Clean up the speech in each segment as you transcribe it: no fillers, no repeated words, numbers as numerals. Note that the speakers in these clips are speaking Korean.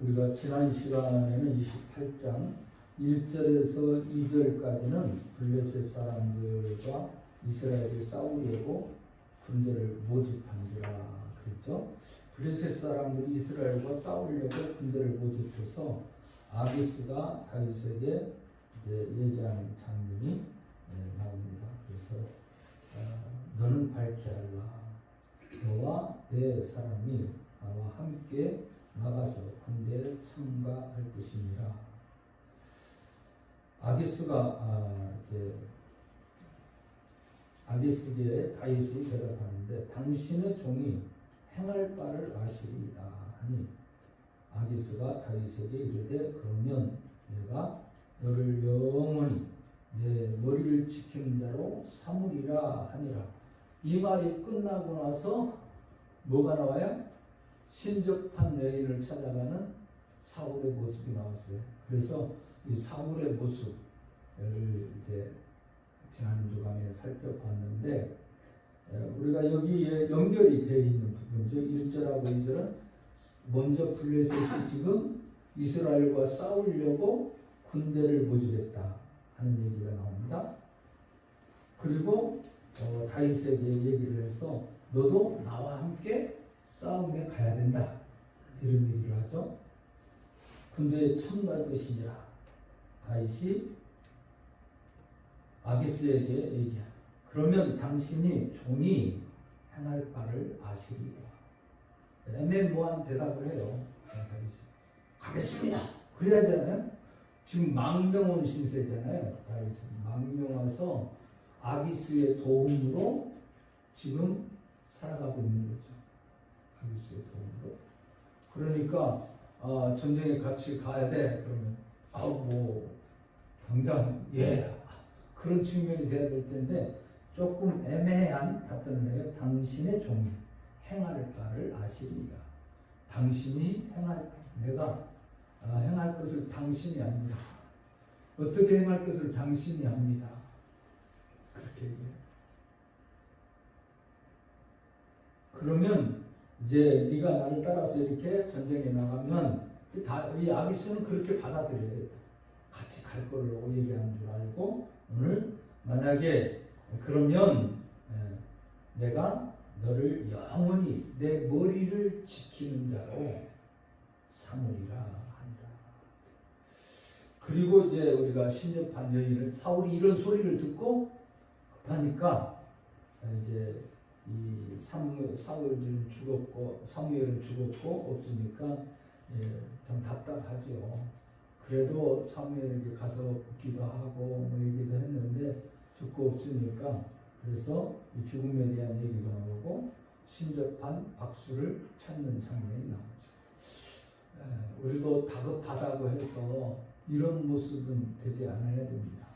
우리가 지난 시간에는 28장 1절에서 2절까지는 블레셋 사람들과 이스라엘이 싸우려고 군대를 모집한지라 그랬죠. 블레셋 사람들이 이스라엘과 싸우려고 군대를 모집해서 아기스가 다윗에게 이제 얘기하는 장면이 나옵니다. 그래서 너는 밝게 하라. 너와 내 사람이 나와 함께 나가서 군대에 참가할 것이니라. 아기스가 이제 아기스에게 다윗이 대답하는데 당신의 종이 행할 바를 아시리이다 하니 아기스가 다윗에게 이르되 그러면 내가 너를 영원히 내 머리를 지키는 자로 삼으리라 하니라. 이 말이 끝나고 나서 뭐가 나와요? 신접한 여인을 찾아가는 사울의 모습이 나왔어요. 그래서 이 사울의 모습을 이제 지난 주간에 살펴봤는데 우리가 여기에 연결이 되어 있는 부분이죠. 1절하고 2절은 먼저 블레셋이 지금 이스라엘과 싸우려고 군대를 모집했다 하는 얘기가 나옵니다. 그리고 다윗에게 얘기를 해서 너도 나와 함께 싸움에 가야 된다 이런 얘기를 하죠. 군대에 참가할 것이니라. 다윗이 아기스에게 얘기합니다. 그러면 당신이 종이 행할 바를 아시리라. 애매모호한 대답을 해요. 다윗이 가겠습니다. 그래야 되나요? 지금 망명 온 신세잖아요. 다윗은 망명 와서 아기스의 도움으로 지금 살아가고 있는 거죠. 아기스의 도움으로. 그러니까 전쟁에 같이 가야 돼. 그러면 뭐 당장 그런 측면이 돼야 될 텐데 조금 애매한 답변을 해요. 당신의 종이 행할 바를 아시리이다. 당신이 내가 행할 것을 당신이 합니다. 어떻게 행할 것을 당신이 합니다. 그렇게 얘기해요. 그러면 이제 네가 나를 따라서 이렇게 전쟁에 나가면 이 아기스는 그렇게 받아들여요. 같이 갈 걸로 얘기하는 줄 알고 오늘 만약에 그러면 내가 너를 영원히 내 머리를 지키는 자로 삼으리라 하니라. 그리고 이제 우리가 신접한 여인을 사울이 이런 소리를 듣고 급하니까 이제 이 사울은 죽었고 사무엘은 죽었고 없으니까 좀 답답하죠. 그래도 사무엘에게 가서 붙기도 하고 뭐 얘기도 했는데 죽고 없으니까 그래서 이 죽음에 대한 얘기가 나오고 신접한 박수를 찾는 장면이 나오죠. 우리도 다급하다고 해서 이런 모습은 되지 않아야 됩니다.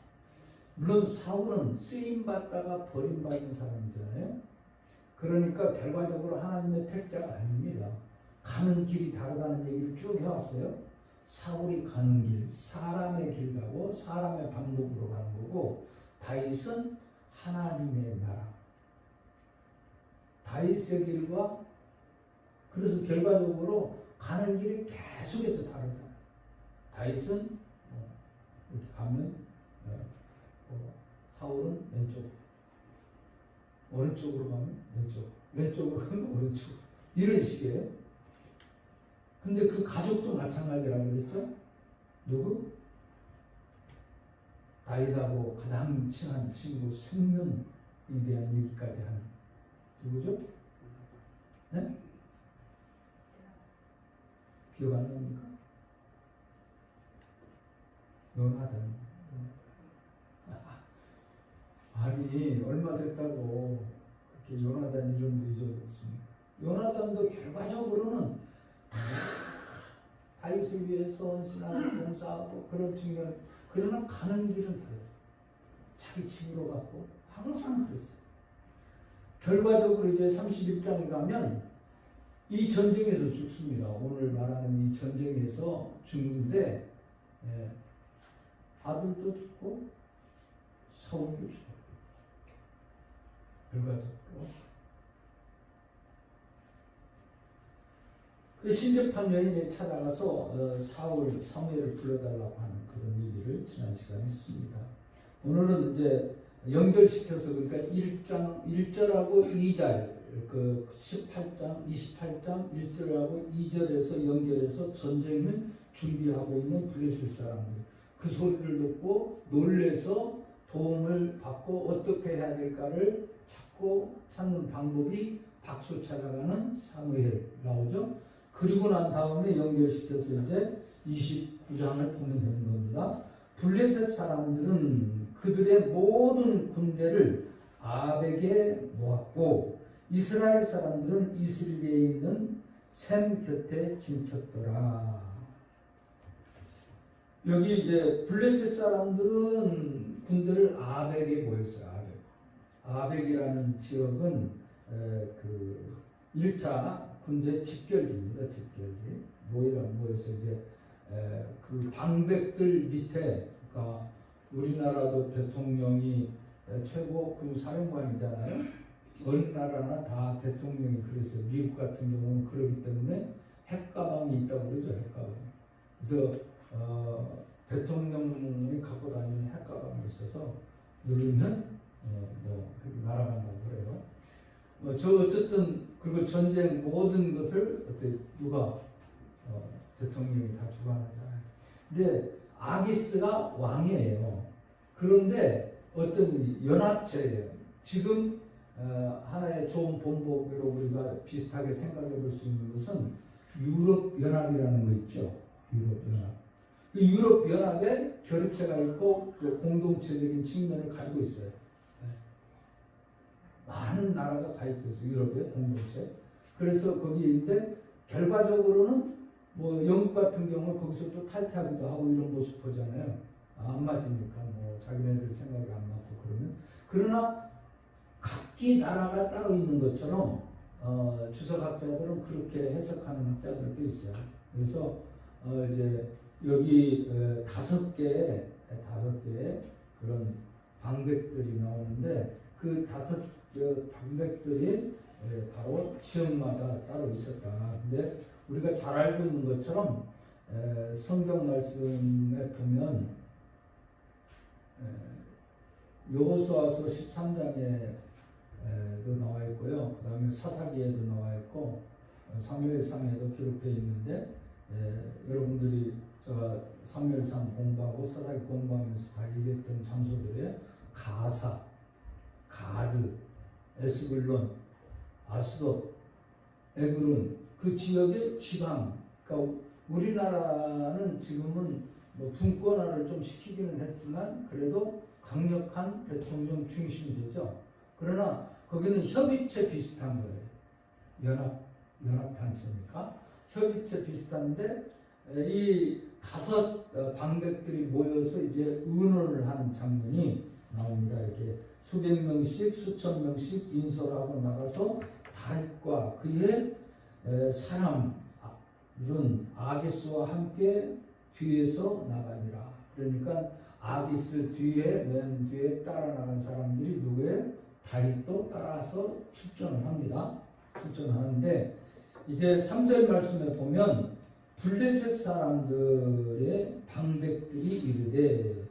물론 사울은 쓰임받다가 버림받은 사람이잖아요. 그러니까 결과적으로 하나님의 택자가 아닙니다. 가는 길이 다르다는 얘기를 쭉 해왔어요. 사울이 가는 길, 사람의 길 가고 사람의 방법으로 가는 거고 다윗은 하나님의 나라. 다윗의 길과 그래서 결과적으로 가는 길이 계속해서 다르잖아요. 다윗은 이렇게 가면 사울은 왼쪽, 오른쪽으로 가면 왼쪽으로 가면 오른쪽 이런 식이에요. 근데 그 가족도 마찬가지라고 그랬죠? 누구? 다윗하고 가장 친한 친구 생명에 대한 얘기까지 하는 누구죠? 네? 기억 안 납니까? 요나단. 아니 얼마 됐다고 그렇게 요나단 이름도 잊어버렸습니다. 요나단도 결과적으로는 다 다윗을 위해서 헌신하고 봉사하고 그런 측면. 그러나 가는 길은 달라요. 자기 집으로 갔고 항상 그랬어요. 결과적으로 이제 31장에 가면 이 전쟁에서 죽습니다. 오늘 말하는 이 전쟁에서 죽는데 아들도 죽고 사울도 죽고 결과적으로 신접한 여인이 찾아가서 사무엘을 불러달라고 하는 그런 얘기를 지난 시간에 했습니다. 오늘은 이제 연결시켜서 그러니까 1절하고 2절 그 18장 28장 1절하고 2절에서 연결해서 전쟁을 준비하고 있는 블레셋 사람들, 그 소리를 듣고 놀래서 도움을 받고 어떻게 해야 될까를 찾는 방법이 박수 찾아가는 사무엘 나오죠. 그리고 난 다음에 연결시켜서 이제 29장을 보면 되는 겁니다. 블레셋 사람들은 그들의 모든 군대를 아벡에 모았고 이스라엘 사람들은 이스라엘에 있는 셈 곁에 진쳤더라. 여기 이제 블레셋 사람들은 군대를 아벡에 모였어요. 아벡이라는 지역은 그 1차 군대 집결지입니다. 집결지. 모여서 이제 그 방백들 밑에, 그러니까 우리나라도 대통령이 최고 그 사령관이잖아요. 어느 나라나 다 대통령이 그래서 미국 같은 경우는 그러기 때문에 핵가방이 있다고 그러죠. 핵가방. 그래서 대통령이 갖고 다니는 핵가방이 있어서 누르면 날아간다고 그래요. 어쨌든 그리고 전쟁 모든 것을 누가 대통령이 다 주관하잖아요. 근데 아기스가 왕이에요. 그런데 어떤 연합체예요. 지금 하나의 좋은 본보기로 우리가 비슷하게 생각해 볼 수 있는 것은 유럽 연합이라는 거 있죠. 유럽 연합. 그 유럽 연합에 결의체가 있고 그 공동체적인 측면을 가지고 있어요. 많은 나라가 가입돼서 유럽의 공동체. 그래서 거기인데 결과적으로는 뭐 영국 같은 경우는 거기서 또 탈퇴하기도 하고 이런 모습 보잖아요. 안 맞으니까 뭐 자기네들 생각이 안 맞고 그러면. 그러나 각기 나라가 따로 있는 것처럼 주석학자들은 그렇게 해석하는 학자들도 있어요. 그래서 이제 여기 5개의 그런 방백들이 나오는데 그 5개 방백들이 바로 지역마다 따로 있었다. 근데 우리가 잘 알고 있는 것처럼 성경 말씀에 보면 여호수아서 13장에도 나와 있고요. 그 다음에 사사기에도 나와 있고 사무엘상에도 기록되어 있는데 여러분들이 제가 사무엘상 공부하고 사사기 공부하면서 다 얘기했던 장소들이에요. 가사, 가드, 에스글론, 아스돗, 에그론, 그 지역의 지방. 그러니까 우리나라는 지금은 뭐 분권화를 좀 시키기는 했지만 그래도 강력한 대통령 중심제죠. 그러나 거기는 협의체 비슷한 거예요. 연합단체니까 협의체 비슷한데 이 5 방백들이 모여서 이제 의논을 하는 장면이 나옵니다. 이렇게 수백 명씩 수천 명씩 인솔하고 나가서 다윗과 그의 사람들은 아기스와 함께 뒤에서 나가니라. 그러니까 아기스 뒤에 맨 뒤에 따라 나간 사람들이 누구예요? 다윗도 따라서 출전을 합니다. 출전하는데 이제 3절 말씀에 보면 블레셋 사람들의 방백들이 이르되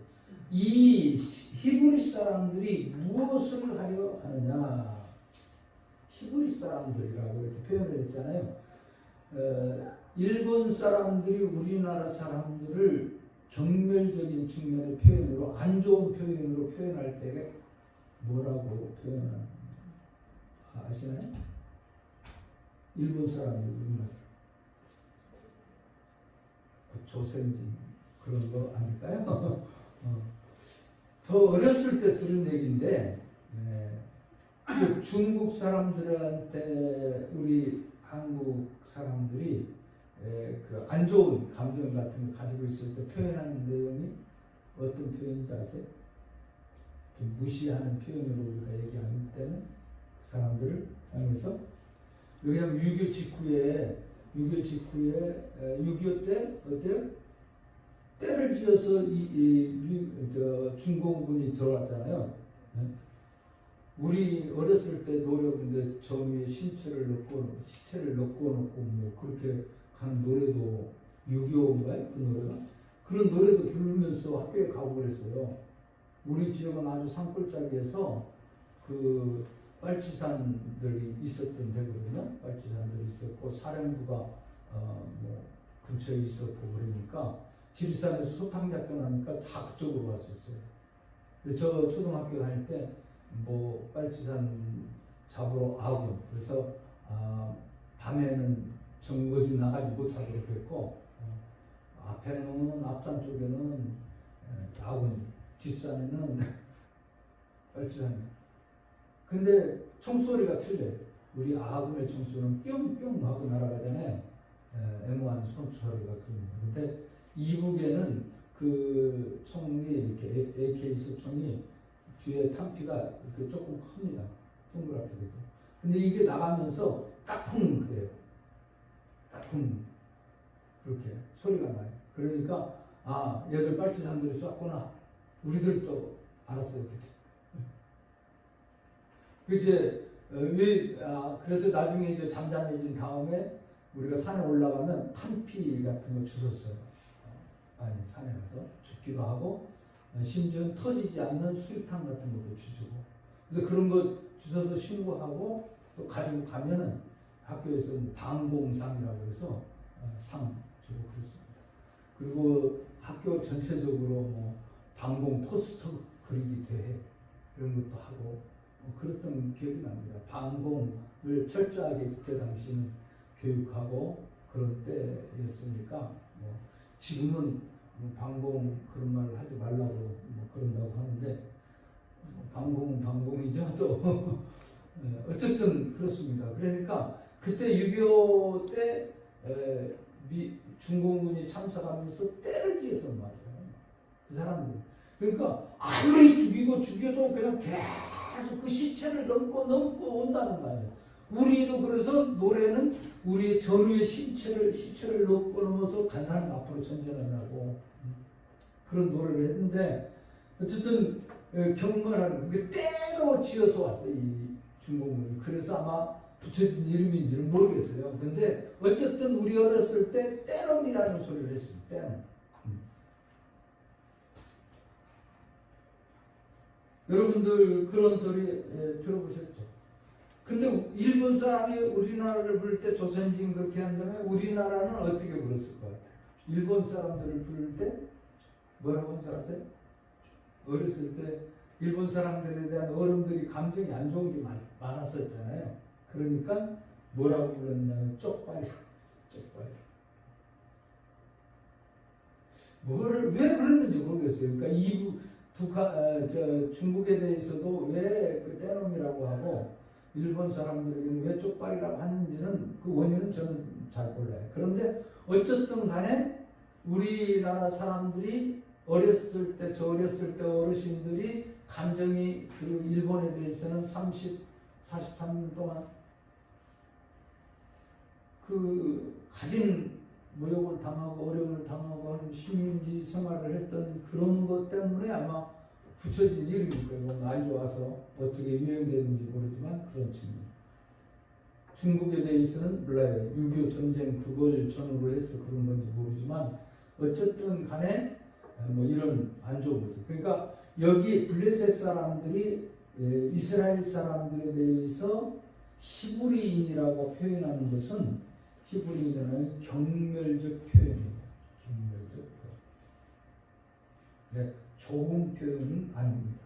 이 히브리 사람들이 무엇을 하려 하느냐. 히브리 사람들이라고 이렇게 표현을 했잖아요. 일본 사람들이 우리나라 사람들을 경멸적인 측면의 표현으로 안 좋은 표현으로 표현할 때 뭐라고 표현하는 아시나요? 일본 사람들 우리나라 사람 조센진 그런 거 아닐까요? 저 어렸을 때 들은 얘기인데 그 중국 사람들한테 우리 한국 사람들이 그 안 좋은 감정 같은 거 가지고 있을 때 표현하는 내용이 어떤 표현인지 아세요? 좀 무시하는 표현으로 우리가 얘기하는 때는 그 사람들을 향해서 왜냐하면 6.25 직후에 6.25 때 어때요? 때를 지어서 중공군이 들어왔잖아요. 우리 어렸을 때 노력인데 저 위에 시체를 넣고 놓고 뭐 그렇게 하는 노래도 6.25인가요? 그 노래가? 그런 노래도 들으면서 학교에 가고 그랬어요. 우리 지역은 아주 산골짜기에서 그 빨치산들이 있었던 데거든요. 빨치산들이 있었고 사령부가 뭐 근처에 있었고 그러니까 지리산에서 소탕작전 하니까 다 그쪽으로 왔었어요. 근데 저 초등학교 다닐 때 뭐 빨치산 잡으러 아군 그래서 밤에는 정거지 나가지 못하고 그랬고 앞에는 앞산 쪽에는 아군 뒷산에는 빨치산. 근데 총소리가 틀려요. 우리 아군의 총소리는 뿅뿅 하고 날아가잖아요. M1 총소리가 큽니다. 근데 이북에는 그 총이 이렇게 AK 소총이 뒤에 탄피가 이렇게 조금 큽니다. 동그랗게 되고. 근데 이게 나가면서 따쿵 그래요. 따쿵 그렇게 소리가 나요. 그러니까 얘들 빨치산들이 쐈구나. 우리들도 알았어요 그때. 이제 그래서 나중에 이제 잠잠해진 다음에 우리가 산에 올라가면 탄피 같은 거 주웠어요. 산에 가서 줍기도 하고 심지어 터지지 않는 수류탄 같은 것도 주시고. 그래서 그런 거 주워서 신고하고 또 가지고 가면은 학교에서 방공상이라고 해서 상 주고 그랬습니다. 그리고 학교 전체적으로 뭐 방공 포스터 그리기 대회 이런 것도 하고 그랬던 기억이 납니다. 방공을 철저하게 그때 당시는 교육하고 그런 때였으니까 뭐 지금은 방공 그런 말을 하지 말라고 뭐 그런다고 하는데 방공은 방공이죠. 또 어쨌든 그렇습니다. 그러니까 그때 6.25 때 중공군이 참석하면서 때를 지었단 말이에요. 그 사람들. 그러니까 아무리 죽여도 그냥 계속 그 시체를 넘고 온다는 거 아니에요. 우리도 그래서 노래는 우리의 전우의 시체를 넘어서 간단히 앞으로 전진하냐고 그런 노래를 했는데 어쨌든 경건하는 그게 때로 지어서 왔어요. 이 중공군이. 그래서 아마 붙여진 이름인지는 모르겠어요. 근데 어쨌든 우리 어렸을 때 때놈이라는 소리를 했습니다. 때놈. 여러분들 그런 소리 들어보셨죠? 근데 일본 사람이 우리나라를 부를 때 조선인 그렇게 한다면 우리나라는 어떻게 불렀을 것 같아요? 일본 사람들을 부를 때 뭐라고 한 줄 아세요? 어렸을 때 일본 사람들에 대한 어른들이 감정이 안 좋은 게 많았었잖아요. 그러니까 뭐라고 불렀냐면 쪽발이. 왜 그랬는지 모르겠어요. 그러니까 중국에 대해서도 왜 그 때놈이라고 하고 일본 사람들에게는 왜 쪽발이라고 하는지는 그 원인은 저는 잘 몰라요. 그런데 어쨌든 간에 우리나라 사람들이 어렸을 때 어르신들이 감정이 그 일본에 대해서는 43년 동안 그 가진 모욕을 당하고 어려움을 당하고 하는 식민지 생활을 했던 그런 것 때문에 아마 붙여진 이름일 거예요. 날이 와서 어떻게 유행되는지 모르지만 그런 측면. 중국에 대해서는 몰라요. 6.25 전쟁 그걸 전후로 해서 그런 건지 모르지만 어쨌든 간에 뭐 이런 안 좋은 거죠. 그러니까 여기 블레셋 사람들이 이스라엘 사람들에 대해서 히브리인이라고 표현하는 것은 히브리인은 경멸적 표현입니다. 경멸적 표현. 네, 좋은 표현은 아닙니다.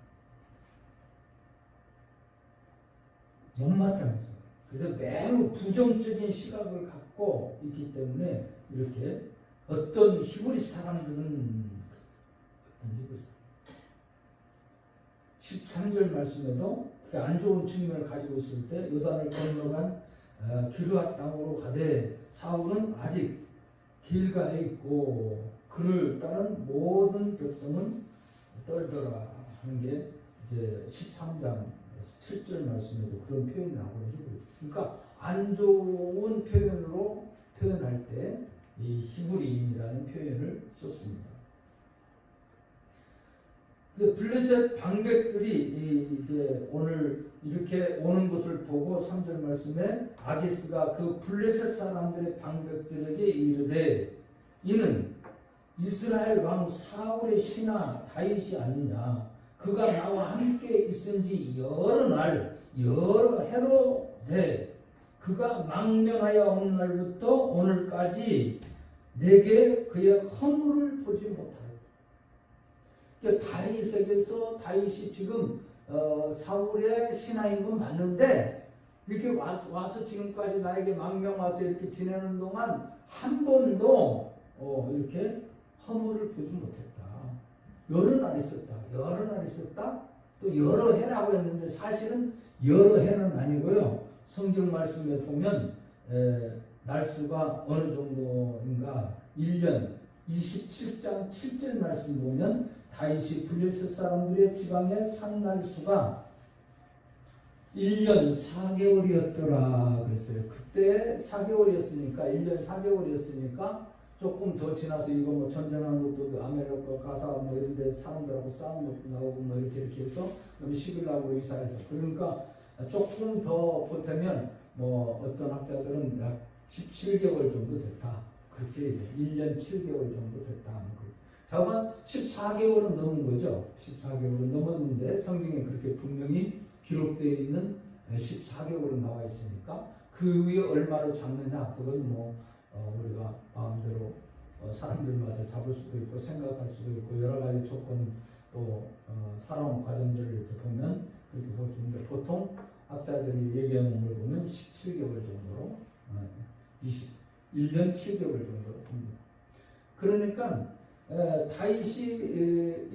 못마땅해서. 그래서 매우 부정적인 시각을 갖고 있기 때문에 이렇게 어떤 히브리 사람들은 어떤지 보세요. 13절 말씀에도 안 좋은 측면을 가지고 있을 때 요단을 건너간 기르앗 땅으로 가되 사울은 아직 길가에 있고 그를 따른 모든 백성은 떨더라 하는 게 이제 13장 7절 말씀에도 그런 표현이 나오거든요. 그러니까 안 좋은 표현으로 표현할 때 이 히브리인이라는 표현을 썼습니다. 블레셋 방백들이 이제 오늘 이렇게 오는 것을 보고 3절 말씀에 아기스가 그 블레셋 사람들의 방백들에게 이르되 이는 이스라엘 왕 사울의 신하 다윗이 아니냐. 그가 나와 함께 있은지 여러 날 여러 해로 돼. 그가 망명하여 온 날부터 오늘까지 내게 그의 허물을 보지 못하였다. 그러니까 다윗에게서 다윗이 지금 사울의 신하인 건 맞는데 이렇게 와서 지금까지 나에게 망명 와서 이렇게 지내는 동안 한 번도 이렇게 허물을 보지 못했다. 여러 날 있었다. 여러 날 있었다. 또 여러 해라고 했는데 사실은 여러 해는 아니고요. 성경 말씀에 보면 날수가 어느 정도인가 1년 27장 7절 말씀 보면 다윗이 블레셋 사람들의 지방에 산 날수가 1년 4개월이었더라 그랬어요. 그때 4개월이었으니까 1년 4개월이었으니까 조금 더 지나서 이거 뭐 전쟁한 것도 아메리카 가사 뭐 이런 데 사람들하고 싸운 것도 나오고 뭐 이렇게 해서 시글락으로 이사해서 그러니까 조금 더 보태면 뭐 어떤 학자들은 약 17개월 정도 됐다. 그렇게 1년 7개월 정도 됐다. 자만 14개월은 넘은 거죠. 14개월은 넘었는데 성경에 그렇게 분명히 기록되어 있는 14개월은 나와 있으니까 그 위에 얼마로 잡느냐 그건 뭐 우리가 마음대로 사람들마다 잡을 수도 있고 생각할 수도 있고 여러 가지 조건 또 살아온 과정들을 이렇게 보면 그렇게 볼 수 있는데 보통 학자들이 얘기하는 걸 보면 17개월 정도로 21년 7개월 정도로 봅니다. 그러니까 다윗이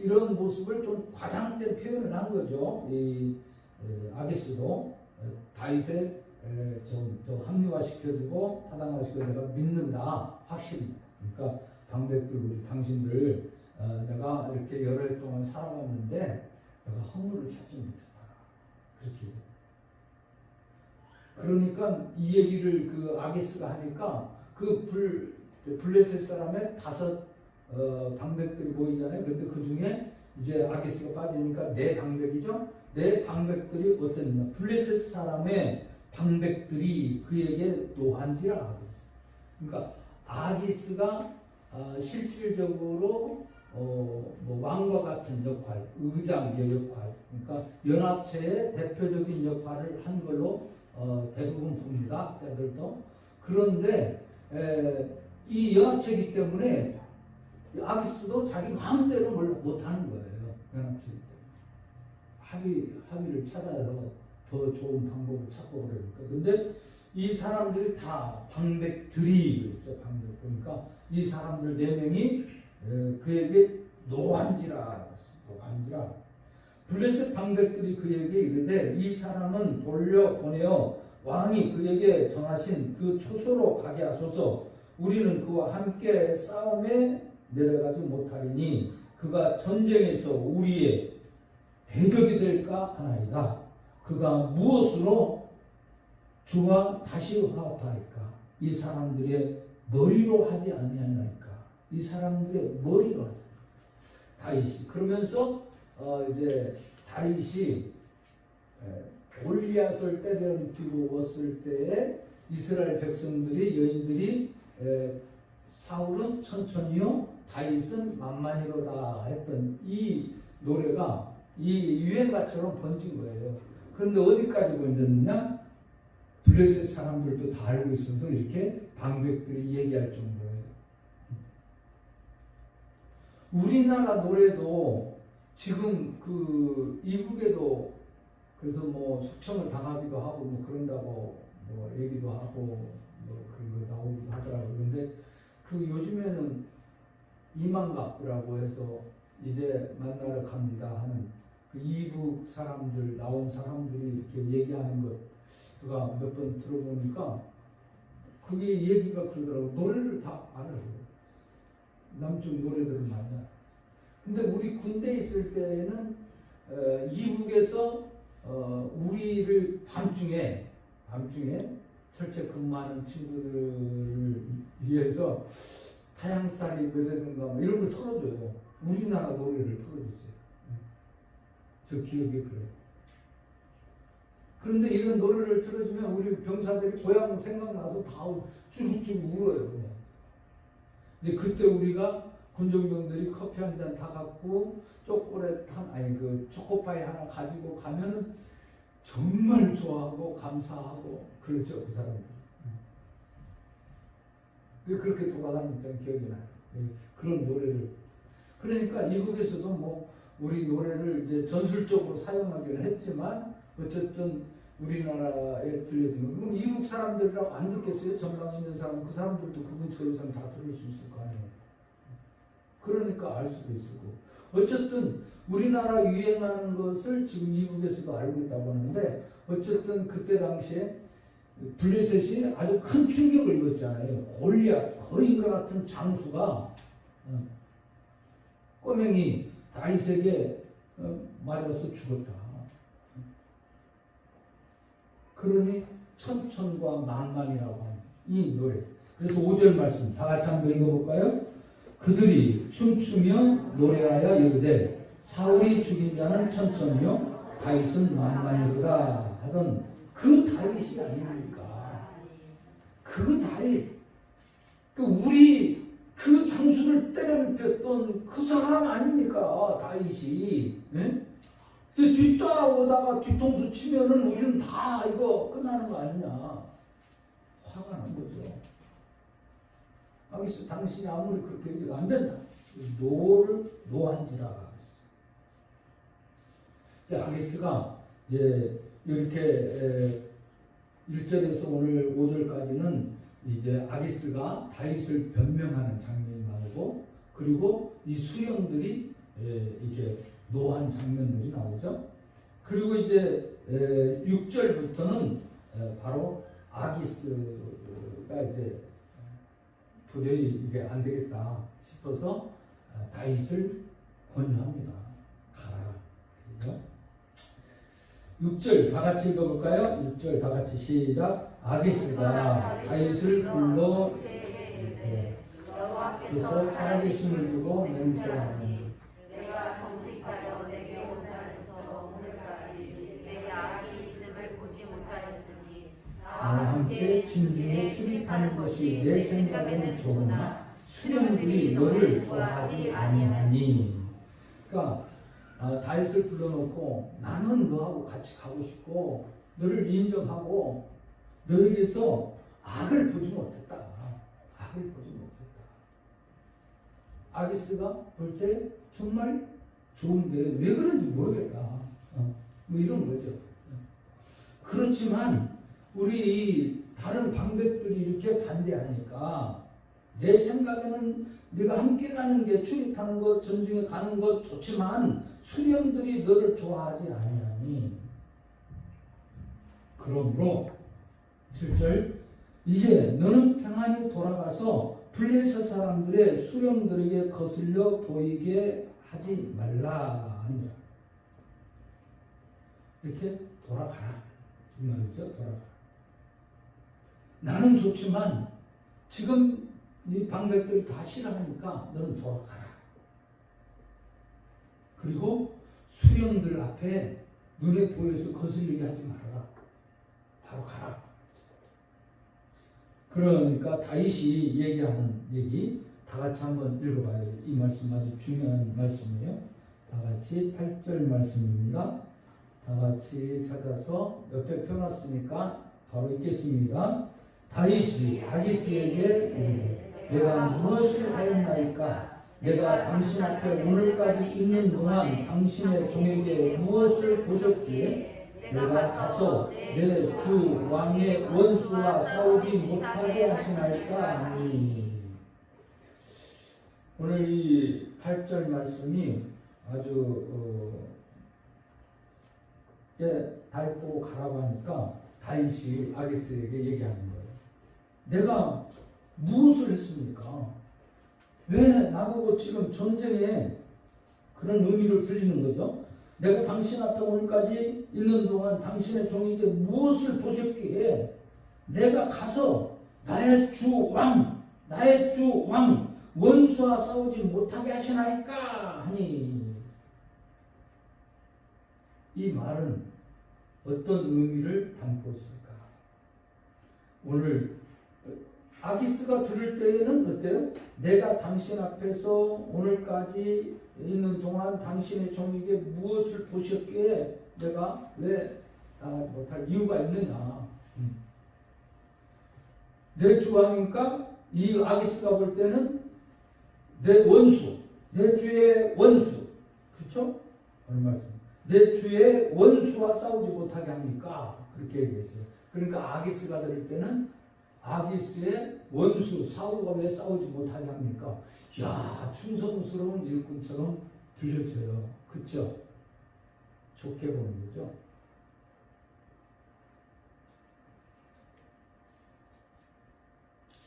이런 모습을 좀 과장된 표현을 한 거죠. 이 아기스도 다윗의 좀 합리화시켜주고 타당화시켜 내가 믿는다 확신. 그러니까 방백들 우리 당신들 내가 이렇게 여러 해 동안 살아왔는데 내가 허물을 찾지 못했다. 그렇게. 그러니까 이 얘기를 그 아기스가 하니까 그 블레셋 사람의 5 방백들이 보이잖아요. 근데 그 중에 이제 아기스가 빠지니까 4 방백이죠. 4 방백들이 어땠냐? 블레셋 사람의 방백들이 그에게 노한지라. 그러니까 아기스가 실질적으로 뭐 왕과 같은 역할, 의장의 역할, 그러니까 연합체의 대표적인 역할을 한 걸로 대부분 봅니다. 학자들도. 그런데 이 연합체이기 때문에 아기스도 자기 마음대로 뭘 못하는 거예요. 연합체이기 때문에. 합의를 찾아서 더 좋은 방법을 찾고 그러니까. 근데 이 사람들이 다 방백들이 그랬죠. 방백. 그러니까 이 사람들 4명이 그에게 노한지라. 블레셋 방백들이 그에게 이르되 이 사람은 돌려보내어 왕이 그에게 정하신 그 초소로 가게 하소서. 우리는 그와 함께 싸움에 내려가지 못하리니 그가 전쟁에서 우리의 대적이 될까 하나이다. 그가 무엇으로 주와 다시 화합하리까? 이 사람들의 머리로 하지 아니하나이까? 이 사람들의 머리로 하지. 다윗이 그러면서 이제 다윗이 골리앗을 때려눕히고 때에 이스라엘 백성들이 여인들이 사울은 천천히요 다윗은 만만히로다 했던 이 노래가 이 유행가처럼 번진 거예요. 그런데 어디까지 번졌느냐? 블레셋 사람들도 다 알고 있어서 이렇게 방백들이 얘기할 정도예요. 우리나라 노래도 지금 그 이북에도 그래서 뭐 숙청을 당하기도 하고 뭐 그런다고 뭐 얘기도 하고 뭐 그런 거 나오기도 하더라고요. 근데 그 요즘에는 이만갑이라고 해서 이제 만나러 갑니다 하는 그 이북 사람들 나온 사람들이 이렇게 얘기하는 것 제가 몇 번 들어보니까 그게 얘기가 그러더라고. 노래를 다 알아요. 남쪽 노래들을 많이 알아요. 근데 우리 군대에 있을 때는 이북에서 우리를 밤중에 철책 근무하는 친구들을 위해서 타향살이 그대든가 뭐 이런 걸 틀어줘요. 우리나라 노래를 틀어주세요. 저 기억이 그래요. 그런데 이런 노래를 들어주면 우리 병사들이 고향 생각나서 다 쭈룩쭈룩 울어요. 근데 그때 우리가 군종병들이 커피 한 잔 다 갖고 초콜릿 그 초코파이 하나 가지고 가면은 정말 좋아하고 감사하고 그렇죠, 그 사람들. 그렇게 돌아다녔던 기억이 나요. 그런 노래를. 그러니까 이북에서도 뭐 우리 노래를 이제 전술적으로 사용하기는 했지만 어쨌든 우리나라에 들려주는 그럼 이북 사람들이라고 안 듣겠어요? 전방에 있는 사람 그 사람들도 그 근처 이상 다 들을 수 있을 거 아니에요. 그러니까 알 수도 있고 어쨌든 우리나라 유행하는 것을 지금 이북에서도 알고 있다고 하는데 어쨌든 그때 당시에 블레셋이 아주 큰 충격을 입었잖아요. 골리앗 거인과 같은 장수가 꼬맹이 다윗에게 맞아서 죽었다. 그러니 천천과 만만이라고 하는 이 노래. 그래서 5절 말씀 다 같이 한번 읽어볼까요? 그들이 춤추며 노래하여 이르되 사울이 죽인 자는 천천이요 다윗은 만만이로다 하던 그 다윗이 아닙니까? 그 다윗, 우리 그 장수를 때려눕혔던 그 사람 아닙니까? 다윗이. 예? 뒤따라오다가 뒤통수 치면은 우리는 다 이거 끝나는 거 아니냐. 화가 난 거죠. 아기스 당신이 아무리 그렇게 얘기해도 안 된다. 노를 노한지라. 아기스가 이제 이렇게 1절에서 오늘 5절까지는 이제 아기스가 다윗을 변명하는 장면이 나오고 그리고 이 수령들이 이게 노한 장면들이 나오죠. 그리고 이제 6절부터는 바로 아기스가 이제 도저히 이게 안 되겠다 싶어서 다윗을 권유합니다. 가라. 6절 다 같이 읽어볼까요? 6절 다 같이 시작. 아기스가 다윗을 불러 그래서 살아계심을 두고 맹세하니 내가 정직하여 내게 온 날부터 오늘까지 내가 악이 있음을 보지 못하였으니 나와 함께 진중에 출입하는 것이 내 생각에는 좋으나 수령들이 너를 좋아하지 아니하니. 그러니까 다윗을 불러놓고 나는 너하고 같이 가고 싶고 너를 인정하고 너에게서 악을 보지 못했다. 악을 보지 못했다. 아기스가 볼 때 정말 좋은데 왜 그런지 모르겠다. 뭐 이런 거죠. 그렇지만 우리 다른 방백들이 이렇게 반대하니까 내 생각에는 네가 함께 가는 게 출입하는 것, 전쟁에 가는 것 좋지만 수령들이 너를 좋아하지 아니하니 그러므로 7절 이제 너는 평안히 돌아가서 블레셋 사람들의 수령들에게 거슬려 보이게 하지 말라 하니라. 이렇게 돌아가라 이 말이죠. 돌아가라. 나는 좋지만 지금 이 방백들이 다 싫어하니까 너는 돌아가라. 그리고 수령들 앞에 눈에 보여서 거슬리게 하지 말아라. 바로 가라. 그러니까 다윗이 얘기하는 얘기 다 같이 한번 읽어봐요. 이 말씀 아주 중요한 말씀이에요. 다 같이 8절 말씀입니다. 다 같이 찾아서 옆에 펴놨으니까 바로 읽겠습니다. 다윗이 아기스에게 이르되 내가 무엇을 하였나이까? 내가 당신 앞에 오늘까지 있는 동안 당신의 종에게 무엇을 보셨기에 내가 가서 내 주 왕의 원수와 싸우지 못하게 하시나이까 하니. 오늘 이 8절 말씀이 아주 다윗 보고 가라고 하니까 다윗이 아기스에게 얘기하는 거예요. 내가 무엇을 했습니까? 왜 나보고 지금 전쟁에 그런 의미를 들리는 거죠? 내가 당신 앞에 오늘까지 있는 동안 당신의 종에게 무엇을 보셨기에 내가 가서 나의 주 왕 원수와 싸우지 못하게 하시나이까 하니. 이 말은 어떤 의미를 담고 있을까? 오늘 아기스가 들을 때에는 어때요? 내가 당신 앞에서 오늘까지 있는 동안 당신의 종에게 무엇을 보셨기에 내가 왜 나가지 못할 이유가 있느냐? 내 주왕이니까 이 아기스가 볼 때는 내 원수, 내 주의 원수, 그렇죠? 오늘 말씀. 내 주의 원수와 싸우지 못하게 합니까? 그렇게 얘기했어요. 그러니까 아기스가 들을 때는 아기스의 원수 사울과 왜 싸우지 못하게 합니까? 야, 충성스러운 일꾼처럼 들려져요. 그렇죠? 좋게 보는 거죠.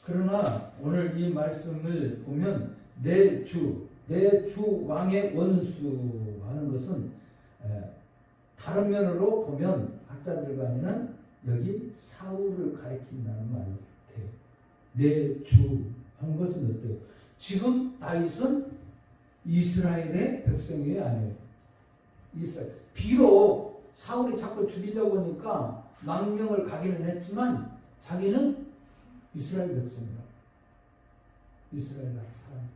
그러나 오늘 이 말씀을 보면 내 주 왕의 원수 하는 것은 다른 면으로 보면 학자들 간에는 여기 사울을 가리킨다는 말로 돼요. 내 주 한 것은 어때요? 지금 다윗은 이스라엘의 백성이 아니에요. 이스라엘. 비록 사울이 자꾸 죽이려고 하니까 망명을 가기는 했지만 자기는 이스라엘 백성이라. 이스라엘 나라 사람.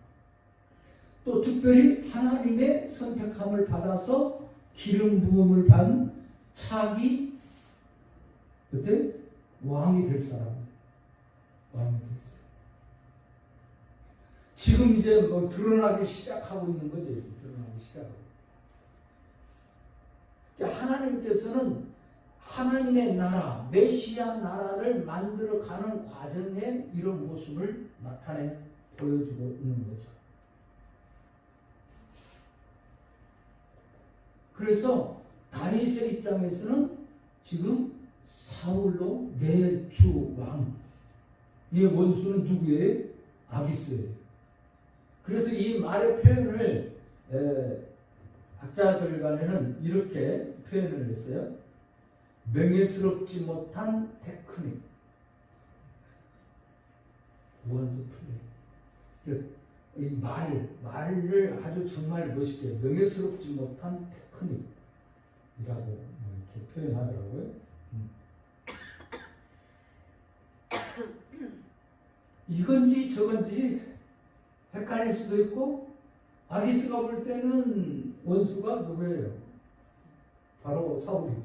또 특별히 하나님의 선택함을 받아서 기름 부음을 받은 차기 그때 왕이 될 사람. 왕이 될 사람. 지금 이제 뭐 드러나기 시작하고 있는 거죠. 드러나기 시작하고. 그러니까 하나님께서는 하나님의 나라, 메시아 나라를 만들어가는 과정에 이런 모습을 나타내 보여주고 있는 거죠. 그래서 다윗의 입장에서는 지금 사울로 내 주 왕, 이 원수는 누구예요? 아기스예요. 그래서 이 말의 표현을 학자들 간에는 이렇게 표현을 했어요. 명예스럽지 못한 테크닉. 원수 플레이. 이 말을 아주 정말 멋있게 명예스럽지 못한 테크닉이라고 이렇게 표현하더라고요. 이건지 저건지 헷갈릴 수도 있고 아기스가 볼 때는 원수가 누구예요? 바로 사울이고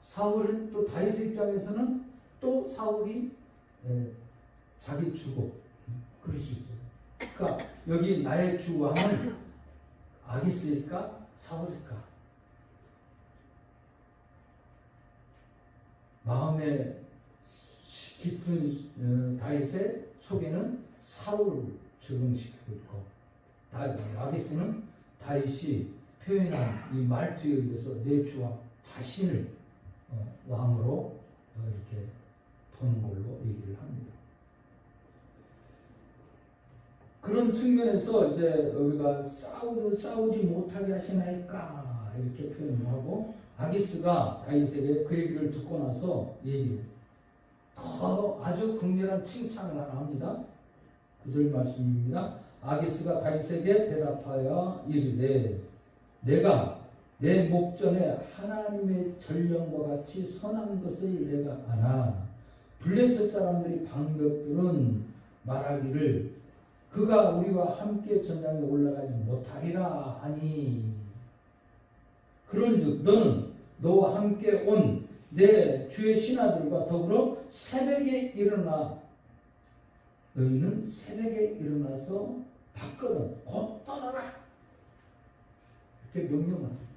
사울은 또 다윗의 입장에서는 또 사울이 자기 주고 그럴 수 있어요. 그러니까 여기 나의 주 왕은 아기스일까 사울일까? 마음의 깊은 다윗의 속에는 사울을 적응시키고 있고 아기스는 다윗이 표현한 이 말투에 의해서 내 주왕 자신을 왕으로 이렇게 보는 걸로 얘기를 합니다. 그런 측면에서 이제 우리가 싸우지 못하게 하시나이까 이렇게 표현하고 아기스가 다윗에게 그 얘기를 듣고 나서 더 아주 극렬한 칭찬을 하나 합니다. 9절 말씀입니다. 아기스가 다윗에게 대답하여 이르되 내가 내 목전에 하나님의 전령과 같이 선한 것을 내가 아나 블레셋 사람들이 방백들은 말하기를 그가 우리와 함께 전장에 올라가지 못하리라 하니 그런즉 너는 너와 함께 온 내 주의 신하들과 더불어 새벽에 일어나 너희는 새벽에 일어나서 받거든 곧 떠나라 이렇게 명령합니다.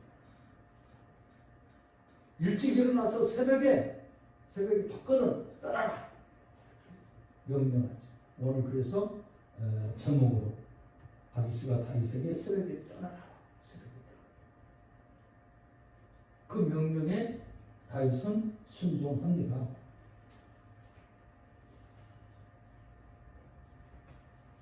일찍 일어나서 새벽에 받거든 떠나라 명령하죠. 오늘 그래서 제목으로 아기스가 다윗에게 새벽에 떠나라. 그 명령에 다윗은 순종합니다.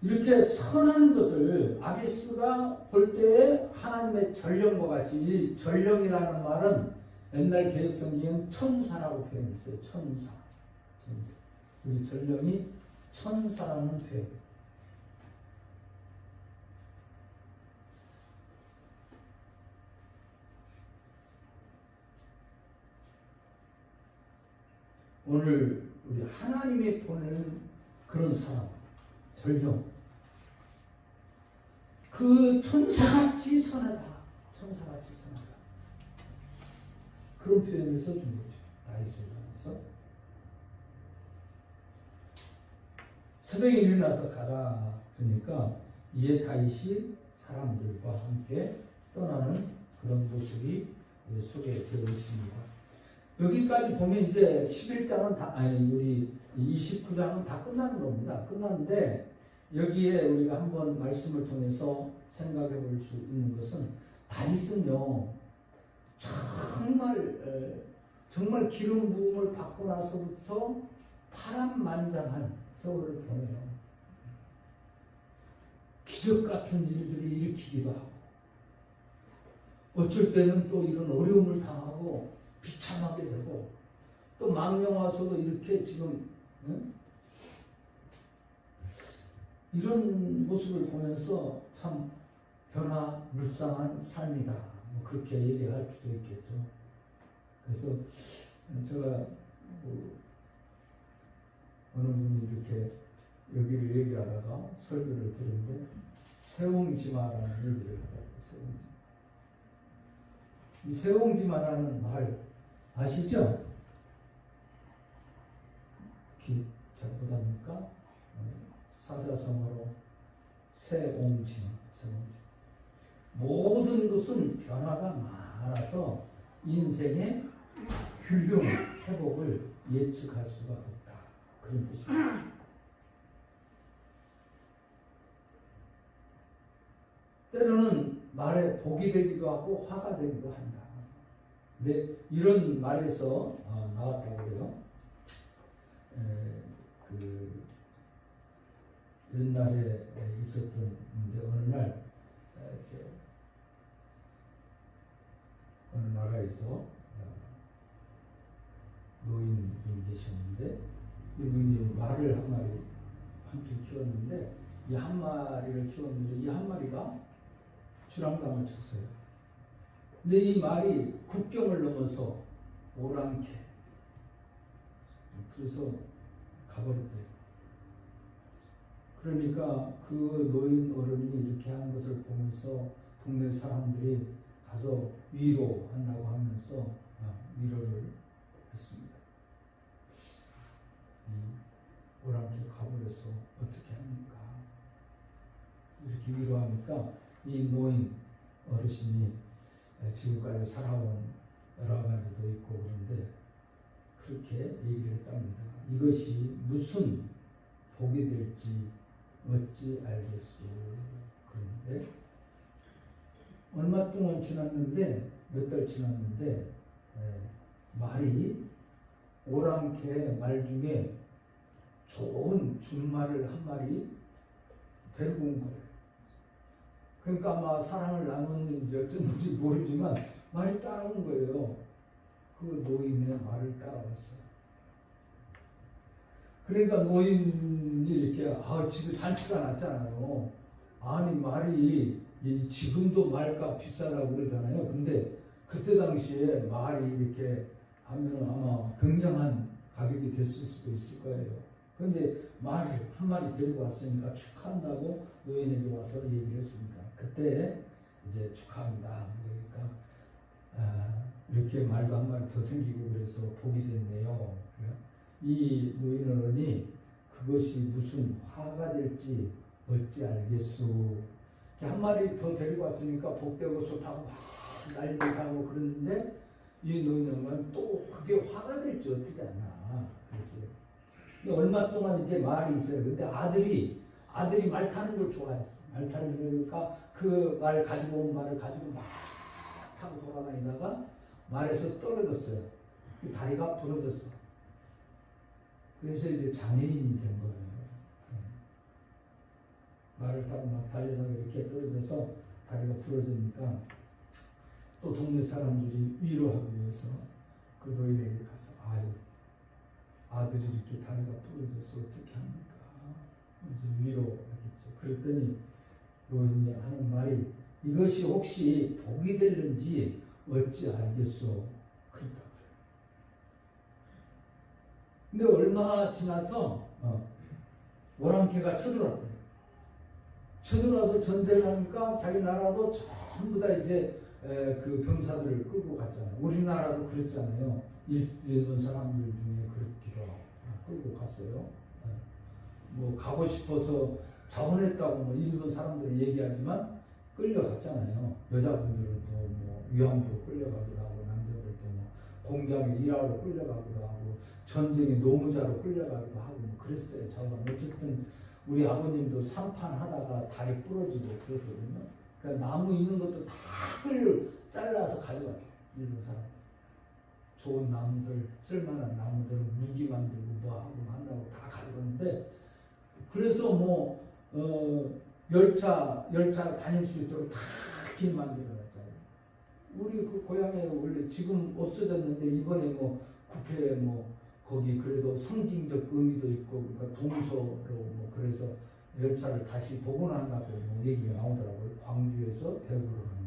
이렇게 선한 것을 아기스가 볼 때에 하나님의 전령과 같이 이 전령이라는 말은 옛날 개혁성경은 천사라고 표현했어요. 천사. 우리 전령이 천사라는 표현. 오늘 우리 하나님이 보내는 그런 사람, 절경. 그 천사같이 선하다. 천사같이 선하다. 그런 표현을 써준 거죠. 다윗을 통해서. 새벽에 일어나서 가라. 그러니까 이에 다윗이 사람들과 함께 떠나는 그런 모습이 소개되어 있습니다. 여기까지 보면 이제 11장은 다, 우리 29장은 다 끝나는 겁니다. 끝났는데 여기에 우리가 한번 말씀을 통해서 생각해 볼 수 있는 것은 다윗은요, 정말 기름 부음을 받고 나서부터 파란만장한 세월을 보내요. 기적 같은 일들을 일으키기도 하고, 어쩔 때는 또 이런 어려움을 당하고 비참하게 되고, 또 망령 와서도 이렇게 지금 이런 모습을 보면서 참 변화무쌍한 삶이다. 뭐 그렇게 얘기할 수도 있겠죠. 그래서 제가 어느 분이 이렇게 여기를 얘기하다가 설교를 들었는데 세옹지마라는 얘기를 하더라고요. 이 세옹지마라는 말 아시죠? 잘 못합니까? 사자성어로 세옹지마. 모든 것은 변화가 많아서 인생의 균형, 회복을 예측할 수가 없다. 그런 뜻입니다. 때로는 말에 복이 되기도 하고 화가 되기도 한다. 근데 이런 말에서 나왔다고 그래요. 그 옛날에 있었던 어느 날 어느 나라에서 노인분이 계셨는데 이분이 말을 한 마리 한편 키웠는데 이 한 마리를 키웠는데 이 한 마리가 주랑감을 쳤어요. 근데 이 말이 국경을 넘어서 오랑캐 그래서 가버렸대요. 그러니까 그 노인 어른이 이렇게 한 것을 보면서 동네 사람들이 가서 위로한다고 하면서 위로를 했습니다. 이 오랑캐 가버려서 어떻게 합니까? 이렇게 위로하니까 이 노인 어르신이 지금까지 살아온 여러 가지도 있고 그런데 그렇게 얘기를 했답니다. 이것이 무슨 복이 될지 어찌 알겠소. 그런데 얼마 동안 지났는데 몇 달 지났는데 말이 오랑캐 말 중에 좋은 준말을 한 마리 데리고 온 거예요. 그러니까 아마 사랑을 나눴는지 어쩐지 모르지만 말이 따라온 거예요. 그 노인의 말을 따라왔어요. 그러니까 노인이 이렇게 지금 잔치가 났잖아요. 아니 말이 지금도 말값 비싸다고 그러잖아요. 근데 그때 당시에 말이 이렇게 하면 아마 굉장한 가격이 됐을 수도 있을 거예요. 그런데 말을 한 마리 데리고 왔으니까 축하한다고 노인에게 와서 얘기를 했습니다. 그때 이제 축하합니다. 그러니까 이렇게 말도 한 마리 더 생기고 그래서 복이 됐네요. 이 노인 어른이 그것이 무슨 화가 될지 어찌 알겠소. 한 마리 더 데리고 왔으니까 복되고 좋다고 막 난리도 하고 그러는데 이 노인 어른은 또 그게 화가 될지 어떻게 하나 그랬어요. 얼마 동안 이제 말이 있어요. 근데 아들이 말 타는 걸 좋아했어. 말 타는 거니까 그 말 가지고 온 말을 가지고 막 타고 돌아다니다가 말에서 떨어졌어요. 다리가 부러졌어. 그래서 이제 장애인이 된 거예요. 말을 타고 막 달려다가 이렇게 떨어져서 다리가 부러지니까 또 동네 사람들이 위로하기 위해서 그 노인에게 가서 아들이 이렇게 다리가 부러져서 어떻게 합니까? 이제 위로하겠죠. 그랬더니 노인이 하는 말이 이것이 혹시 복이 되는지 어찌 알겠소? 그랬다. 근데 얼마 지나서 오랑캐가 쳐들어왔대. 쳐들어와서 전쟁하니까 자기 나라도 전부 다 이제 그 병사들을 끌고 갔잖아요. 우리나라도 그랬잖아요. 일본 사람들 중에 그렇기로 끌고 갔어요. 뭐 가고 싶어서 자원했다고 뭐 일본 사람들이 얘기하지만 끌려갔잖아요. 여자분들은 또 뭐 위안부로 끌려가기도 하고 남자들도 뭐 공장에 일하러 끌려가기도 하고 전쟁에 노무자로 끌려가기도 하고 뭐 그랬어요. 자원. 어쨌든 우리 아버님도 산판하다가 다리 부러지고 그랬거든요. 그러니까 나무 있는 것도 다 잘라서 가져가요. 일본 사람. 좋은 나무들, 쓸만한 나무들, 무기 만들고 뭐하고 한다고 다 가져갔는데, 그래서 뭐 열차 다닐 수 있도록 다 길 만들어놨잖아요. 우리 그 고향에 원래 지금 없어졌는데 이번에 뭐 국회에 뭐 거기 그래도 상징적 의미도 있고 그러니까 동서로 뭐 그래서 열차를 다시 복원한다고 뭐 얘기가 나오더라고요. 광주에서 대구로 하는.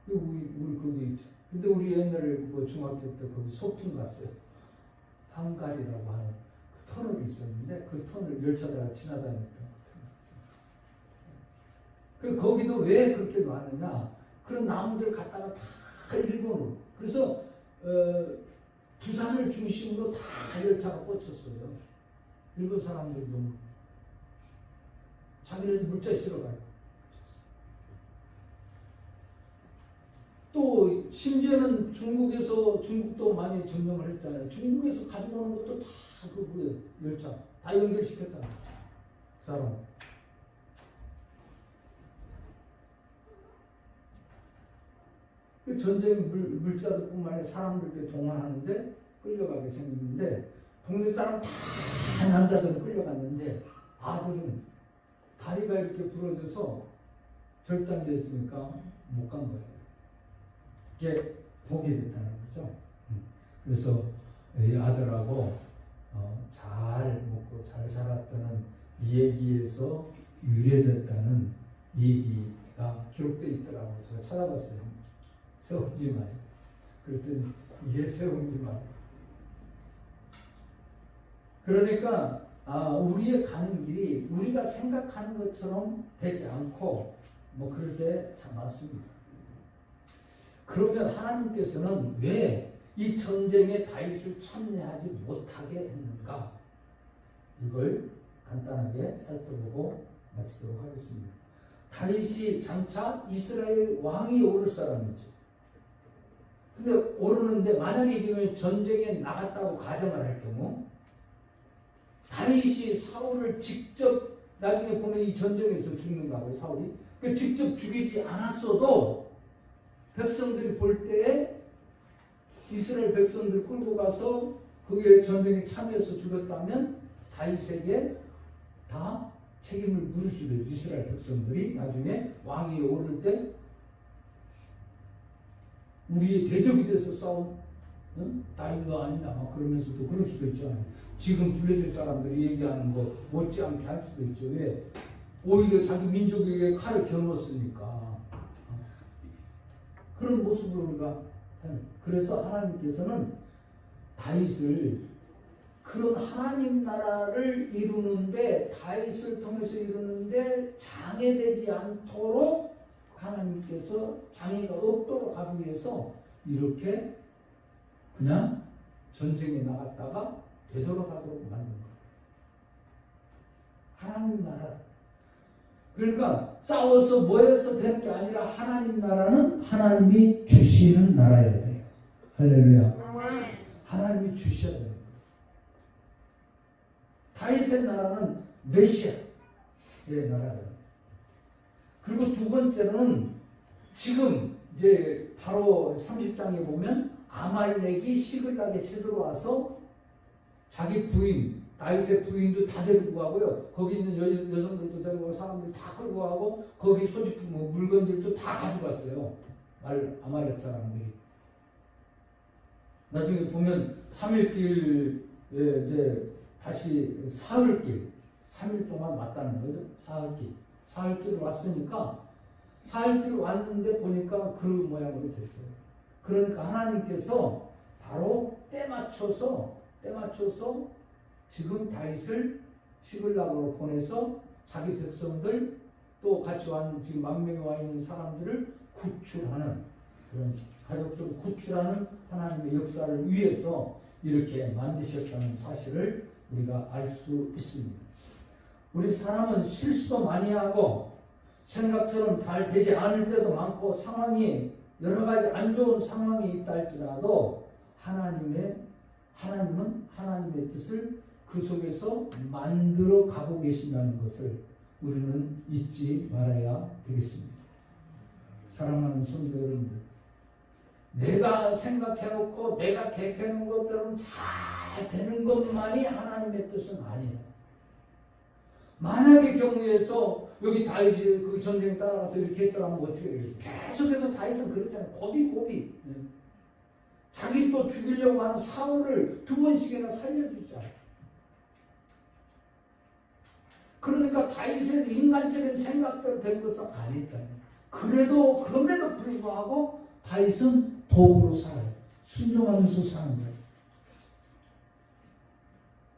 우리 거기 근데 우리 옛날에 뭐 중학교 때 거기 소풍 갔어요. 한갈이라고 하는 그 터널이 있었는데 그 터널 열차다가 지나다녔던 것 같아요. 거기도 왜 그렇게 놨느냐? 그런 나무들 갖다가 다 일본으로. 그래서 부산을 중심으로 다 열차가 꽂혔어요. 일본 사람들도 자기는 물자 실어 가요. 또 심지어는 중국도 많이 점령을 했잖아요. 중국에서 가지고 오는 것도 다 그 열차 다 연결시켰잖아요. 그 사람. 그 전쟁 물자들뿐만 아니라 사람들도 동원하는데 끌려가게 생겼는데 동네 사람 다 남자들은 끌려갔는데 아들은 다리가 이렇게 부러져서 절단됐으니까 못 간 거예요. 이게 보게 됐다는 거죠. 그래서 이 아들하고 잘 먹고 잘 살았다는 이 얘기에서 유래됐다는 얘기가 기록되어 있더라고요. 제가 찾아봤어요. 세운지 마요. 그랬더니 이게 세운지 마요. 그러니까 우리의 가는 길이 우리가 생각하는 것처럼 되지 않고 뭐 그럴 때 참 많습니다. 그러면 하나님께서는 왜 이 전쟁에 다윗을 참여하지 못하게 했는가? 이걸 간단하게 살펴보고 마치도록 하겠습니다. 다윗이 장차 이스라엘 왕이 오를 사람이죠. 근데 오르는데 만약에 이게 전쟁에 나갔다고 가정을 할 경우 다윗이 사울을 직접 나중에 보면 이 전쟁에서 죽는다고요. 사울이 직접 죽이지 않았어도 백성들이 볼 때에 이스라엘 백성들 끌고 가서 그게 전쟁에 참여해서 죽었다면 다윗에게 다 책임을 물을 수도 있어요. 이스라엘 백성들이 나중에 왕이 오를 때 우리의 대적이 돼서 싸운 다윗도 아니냐 막 그러면서도 그럴 수도 있잖아요. 지금 블레셋 사람들이 얘기하는 거 못지않게 할 수도 있죠. 왜? 오히려 자기 민족에게 칼을 겨누었으니까. 그런 모습을 우리가 그래서 하나님께서는 다윗을 그런 하나님 나라를 이루는데 다윗을 통해서 이루는데 장애되지 않도록 하나님께서 장애가 없도록 하기 위해서 이렇게 그냥 전쟁에 나갔다가 되돌아가도록 만든 거예요. 하나님 나라. 그러니까 싸워서 모여서 되는 게 아니라 하나님 나라는 하나님이 주시는 나라여야 돼요. 할렐루야. 하나님이 주셔야 돼요. 다윗의 나라는 메시아의 나라잖아요. 그리고 두 번째로는 지금 이제 바로 30장에 보면 아말렉이 시글락에 쳐들어와서 자기 부인 다윗의 부인도 다 데리고 가고요. 거기 있는 여성들도 데리고 가고 사람들 다 끌고 가고 거기 소지품 뭐 물건들도 다 가져갔어요. 아말렉 사람들이. 나중에 보면 3일길에 이제 다시 사흘길 3일 동안 왔다는 거죠. 사흘길 왔으니까 사흘길 왔는데 보니까 그 모양으로 됐어요. 그러니까 하나님께서 바로 때 맞춰서 지금 다윗을 시글락으로 보내서 자기 백성들 또 같이 온 지금 10,000명이 와 있는 사람들을 구출하는 그런 가족들을 구출하는 하나님의 역사를 위해서 이렇게 만드셨다는 사실을 우리가 알 수 있습니다. 우리 사람은 실수도 많이 하고 생각처럼 잘 되지 않을 때도 많고 상황이 여러 가지 안 좋은 상황이 있다 할지라도 하나님은 하나님의 뜻을 그 속에서 만들어 가고 계신다는 것을 우리는 잊지 말아야 되겠습니다. 사랑하는 성도 여러분들, 내가 생각해놓고 내가 계획해놓은 것들은 잘 되는 것만이 하나님의 뜻은 아니에요. 만약의 경우에서 여기 다윗이 그 전쟁에 따라가서 이렇게 했더라면 어떻게 되겠어요? 계속해서 다윗은 그랬잖아요. 고비. 자기 또 죽이려고 하는 사울을 2번씩이나 살려주잖아요. 그러니까 다윗의 인간적인 생각대로 된 것은 아니잖아요. 그럼에도 불구하고 다윗은 도구로 살아요. 순종하면서 사는 거예요.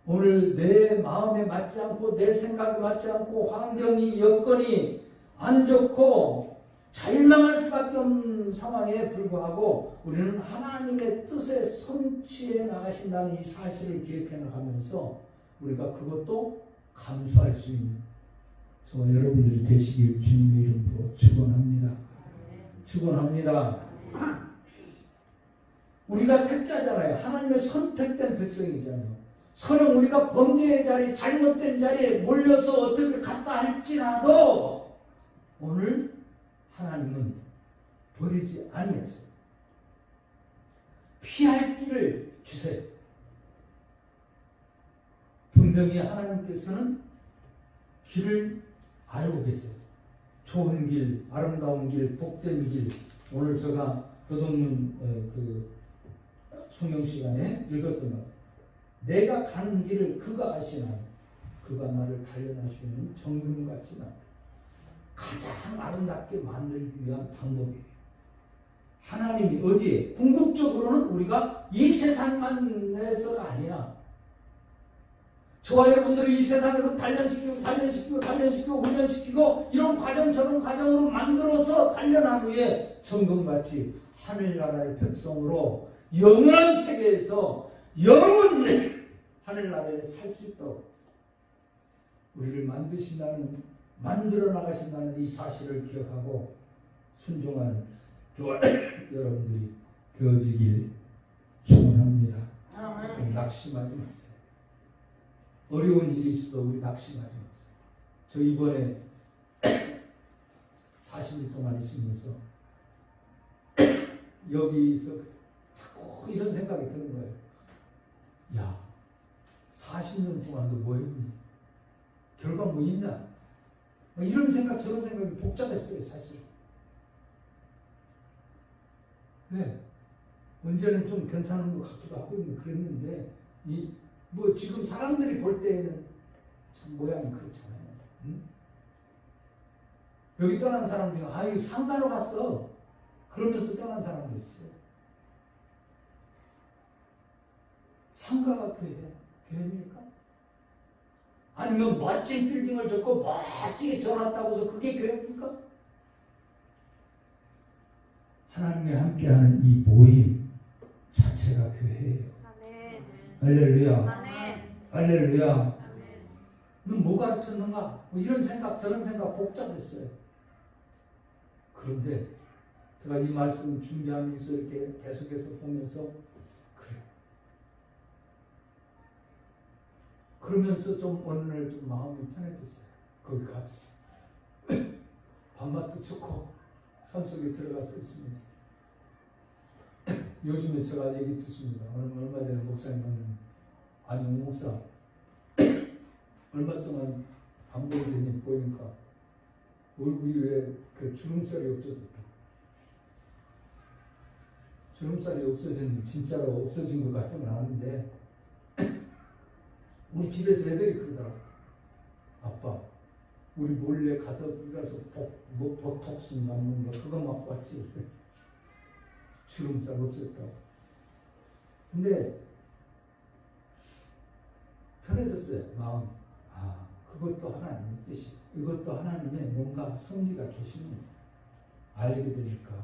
오늘 내 마음에 맞지 않고 내 생각에 맞지 않고 환경이 여건이 안 좋고 절망할 수밖에 없는 상황에 불구하고 우리는 하나님의 뜻에 성취해 나가신다는 이 사실을 기억해 나가면서 우리가 그것도 감수할 수 있는 저와 여러분들이 되시길 주님의 이름으로 축원합니다. 우리가 택자잖아요. 하나님의 선택된 백성이잖아요. 설령 우리가 범죄의 자리, 잘못된 자리에 몰려서 어떻게 갔다 할지라도 오늘 하나님은 버리지 아니했어요. 피할 길을 주세요. 분명히 하나님께서는 길을 알고 계세요. 좋은 길, 아름다운 길, 복된 길. 오늘 제가 교동문 그 성경 시간에 읽었던 것. 내가 가는 길을 그가 아시나니 그가 나를 단련하시는 정금같이 나 가장 아름답게 만들기 위한 방법이에요. 하나님이 어디에? 궁극적으로는 우리가 이 세상만 내서가 아니라 저와 여러분들이 이 세상에서 단련시키고 훈련시키고 이런 과정 저런 과정으로 만들어서 단련한 후에 정금같이 하늘나라의 백성으로 영원한 세계에서 영원히 하늘나라에 살 수 있도록 우리를 만들어 나가신다는 이 사실을 기억하고 순종하는 저와 여러분들이 되어지길 축원합니다. 낙심하지 마세요. 어려운 일이 있어도 우리 낙심하지 마세요. 저 이번에 40일 동안 있으면서 여기서 자꾸 이런 생각이 드는 거예요. 야, 40년 동안 너 뭐 했니? 결과 뭐 있나? 이런 생각 저런 생각이 복잡했어요. 사실. 왜? 언제는 좀 괜찮은 것 같기도 하고 그랬는데 뭐 지금 사람들이 볼 때에는 참 모양이 그렇잖아요. 응? 여기 떠난 사람 중에 아유 상가로 갔어 그러면서 떠난 사람도 있어요. 상가가 교회입니까? 아니면 멋진 빌딩을 짓고 멋지게 지어놨다고 해서 그게 교회입니까? 하나님이 함께하는 이 모임 자체가 교회예요. 아멘. 할렐루야. 아멘. 할렐루야. 아멘. 넌 뭐 가르쳤는가? 뭐 이런 생각 저런 생각 복잡했어요. 그런데 제가 이 말씀 준비하면서 이렇게 계속해서 보면서 그래. 그러면서 좀 어느 날 좀 마음이 편해졌어요. 거기 가서 밤맛도 좋고 산속에 들어가서 있으면서 요즘에 제가 얘기 듣습니다. 얼마 전에 목사님 만난 안용 목사 얼마 동안 안 보이더니 보니까 얼굴이 왜 그 주름살이 없어졌다. 주름살이 없어진 진짜로 없어진 것 같지는 않은데 우리 집에서 애들이 그러더라고. 아빠 우리 몰래 가서 보톡스 맞는 거 그거 맞고 왔지. 주름살 없었다고. 근데 편해졌어요. 마음. 아, 그것도 하나님의 뜻이, 이것도 하나님의 뭔가 섭리가 계시는 알게 되니까.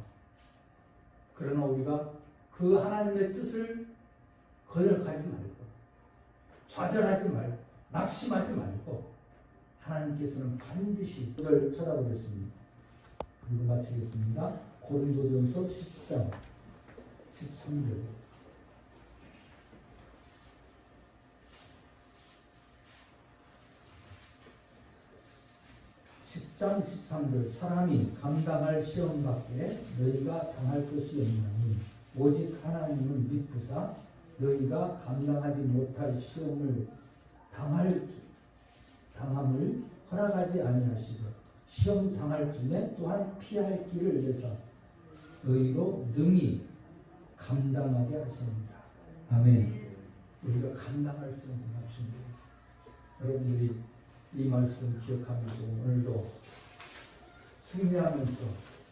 그러나 우리가 그 하나님의 뜻을 거역하지 말고, 좌절하지 말고, 낙심하지 말고, 하나님께서는 반드시 그걸 찾아보겠습니다. 그리고 마치겠습니다. 고린도전서 10장 13절. 10장 13절. 사람이 감당할 시험 밖에 너희가 당할 것이 없나니 오직 하나님은 믿으사 너희가 감당하지 못할 시험을 당함을 허락하지 아니하시고 시험 당할 김에 또한 피할 길을 내사 너희로 능히 감당하게 하십니다. 아멘. 우리가 감당할 수 있는 것입니다. 여러분들이 이 말씀 기억하면서 오늘도 승리하면서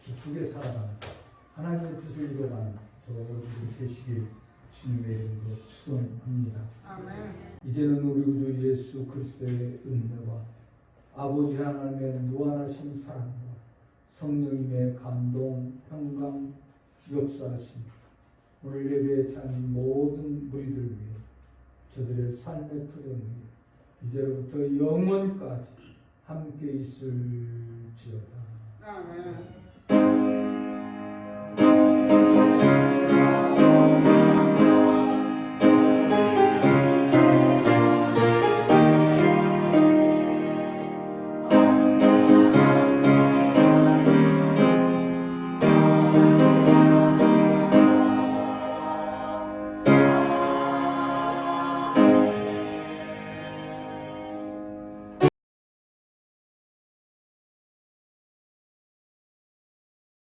기쁘게 살아가는 하나님의 뜻을 이루어가는 저 여러분들이 되시길 주님의 이름으로 축원합니다. 아멘. 이제는 우리 구주 예수 그리스도의 은혜와 아버지 하나님의 무한하신 사랑과 성령님의 감동, 평강, 역사하심 오늘 예배에 찬 모든 무리들 위해 저들의 삶의 토정 위에 이제로부터 영원까지 함께 있을지어다. 아멘.